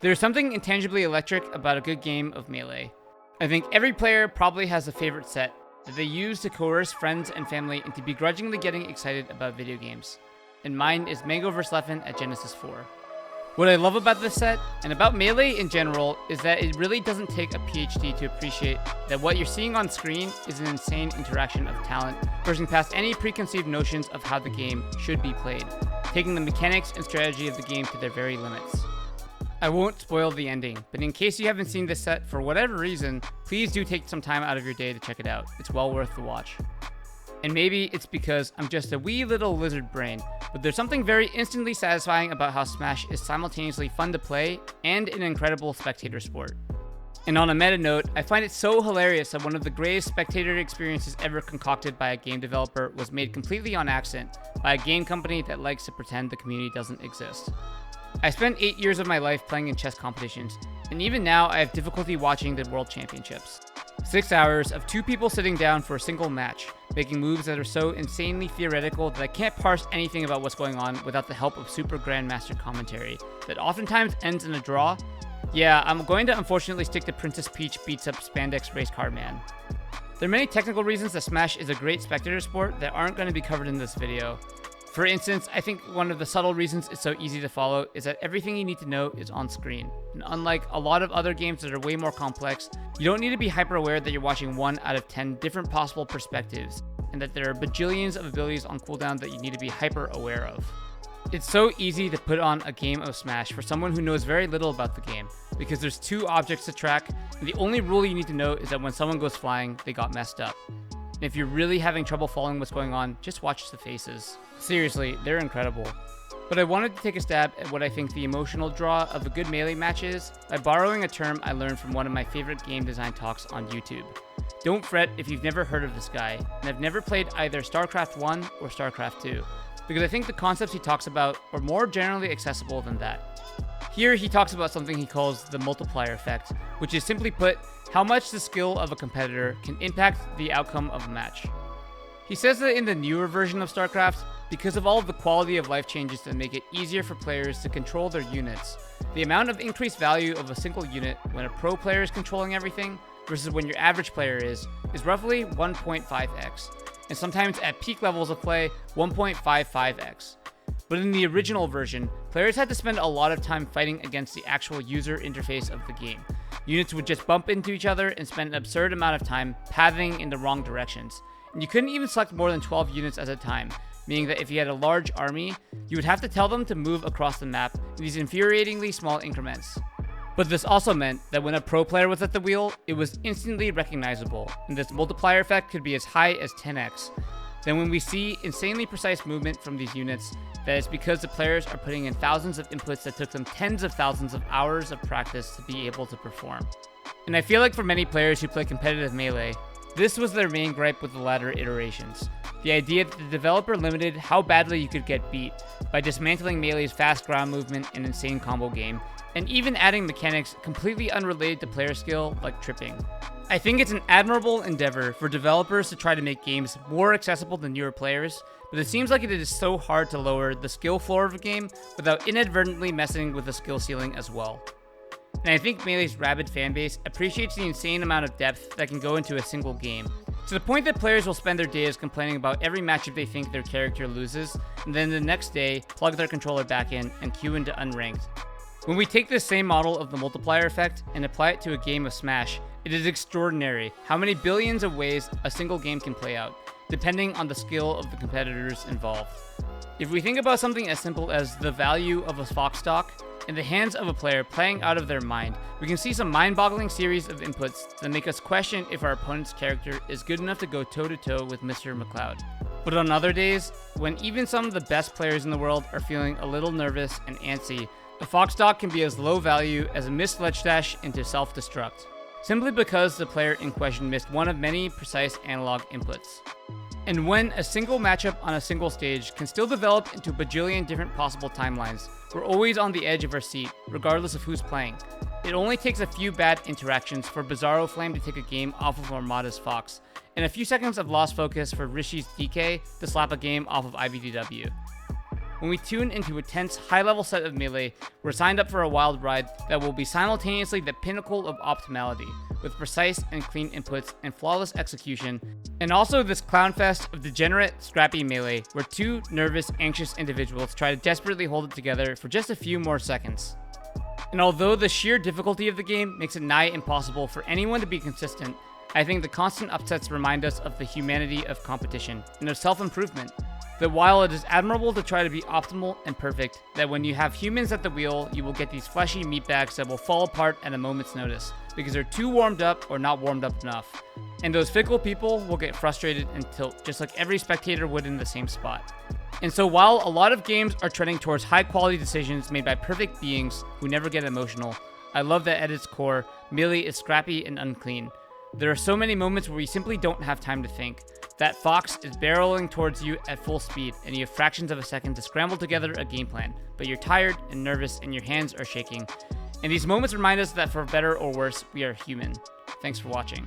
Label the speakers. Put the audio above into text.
Speaker 1: There's something intangibly electric about a good game of Melee. I think every player probably has a favorite set that they use to coerce friends and family into begrudgingly getting excited about video games. And mine is Mango vs. Leffen at Genesis 4. What I love about this set, and about Melee in general, is that it really doesn't take a PhD to appreciate that what you're seeing on screen is an insane interaction of talent, pushing past any preconceived notions of how the game should be played, taking the mechanics and strategy of the game to their very limits. I won't spoil the ending, but in case you haven't seen this set for whatever reason, please do take some time out of your day to check it out. It's well worth the watch. And maybe it's because I'm just a wee little lizard brain, but there's something very instantly satisfying about how Smash is simultaneously fun to play and an incredible spectator sport. And on a meta note, I find it so hilarious that one of the greatest spectator experiences ever concocted by a game developer was made completely on accident by a game company that likes to pretend the community doesn't exist. I spent 8 years of my life playing in chess competitions, and even now I have difficulty watching the World Championships. 6 hours of 2 people sitting down for a single match, making moves that are so insanely theoretical that I can't parse anything about what's going on without the help of super grandmaster commentary that oftentimes ends in a draw. Yeah, I'm going to unfortunately stick to Princess Peach beats up Spandex Race Car Man. There are many technical reasons that Smash is a great spectator sport that aren't going to be covered in this video. For instance, I think one of the subtle reasons it's so easy to follow is that everything you need to know is on screen. And unlike a lot of other games that are way more complex, you don't need to be hyper aware that you're watching 1 out of 10 different possible perspectives, and that there are bajillions of abilities on cooldown that you need to be hyper aware of. It's so easy to put on a game of Smash for someone who knows very little about the game, because there's 2 objects to track, and the only rule you need to know is that when someone goes flying, they got messed up. And if you're really having trouble following what's going on, just watch the faces. Seriously, they're incredible. But I wanted to take a stab at what I think the emotional draw of a good Melee match is by borrowing a term I learned from one of my favorite game design talks on YouTube. Don't fret if you've never heard of this guy, and have never played either StarCraft 1 or StarCraft 2, because I think the concepts he talks about are more generally accessible than that. Here he talks about something he calls the multiplier effect, which is simply put, how much the skill of a competitor can impact the outcome of a match. He says that in the newer version of StarCraft, because of all of the quality of life changes that make it easier for players to control their units, the amount of increased value of a single unit when a pro player is controlling everything versus when your average player is roughly 1.5x, and sometimes at peak levels of play, 1.55x. But in the original version, players had to spend a lot of time fighting against the actual user interface of the game. Units would just bump into each other and spend an absurd amount of time pathing in the wrong directions. And you couldn't even select more than 12 units at a time, meaning that if you had a large army, you would have to tell them to move across the map in these infuriatingly small increments. But this also meant that when a pro player was at the wheel, it was instantly recognizable, and this multiplier effect could be as high as 10x. Then when we see insanely precise movement from these units, that is because the players are putting in thousands of inputs that took them tens of thousands of hours of practice to be able to perform. And I feel like for many players who play competitive Melee, this was their main gripe with the latter iterations. The idea that the developer limited how badly you could get beat by dismantling Melee's fast ground movement and insane combo game, and even adding mechanics completely unrelated to player skill like tripping. I think it's an admirable endeavor for developers to try to make games more accessible to newer players, but it seems like it is so hard to lower the skill floor of a game without inadvertently messing with the skill ceiling as well. And I think Melee's rabid fanbase appreciates the insane amount of depth that can go into a single game, to the point that players will spend their days complaining about every matchup they think their character loses, and then the next day plug their controller back in and queue into unranked. When we take this same model of the multiplier effect and apply it to a game of Smash, it is extraordinary how many billions of ways a single game can play out, depending on the skill of the competitors involved. If we think about something as simple as the value of a Fox stock, in the hands of a player playing out of their mind, we can see some mind-boggling series of inputs that make us question if our opponent's character is good enough to go toe-to-toe with Mr. McCloud. But on other days, when even some of the best players in the world are feeling a little nervous and antsy, a Fox stock can be as low value as a missed ledge dash into self-destruct, simply because the player in question missed one of many precise analog inputs. And when a single matchup on a single stage can still develop into a bajillion different possible timelines, we're always on the edge of our seat, regardless of who's playing. It only takes a few bad interactions for Bizarro Flame to take a game off of Armada's Fox, and a few seconds of lost focus for Rishi's DK to slap a game off of IBDW. When we tune into a tense, high-level set of Melee, we're signed up for a wild ride that will be simultaneously the pinnacle of optimality, with precise and clean inputs and flawless execution, and also this clownfest of degenerate, scrappy Melee, where two nervous, anxious individuals try to desperately hold it together for just a few more seconds. And although the sheer difficulty of the game makes it nigh impossible for anyone to be consistent, I think the constant upsets remind us of the humanity of competition and of self-improvement. That while it is admirable to try to be optimal and perfect, that when you have humans at the wheel, you will get these fleshy meatbags that will fall apart at a moment's notice, because they're too warmed up or not warmed up enough. And those fickle people will get frustrated and tilt, just like every spectator would in the same spot. And so while a lot of games are trending towards high-quality decisions made by perfect beings who never get emotional, I love that at its core, Melee is scrappy and unclean. There are so many moments where you simply don't have time to think. That fox is barreling towards you at full speed, and you have fractions of a second to scramble together a game plan, but you're tired and nervous and your hands are shaking. And these moments remind us that for better or worse, we are human. Thanks for watching.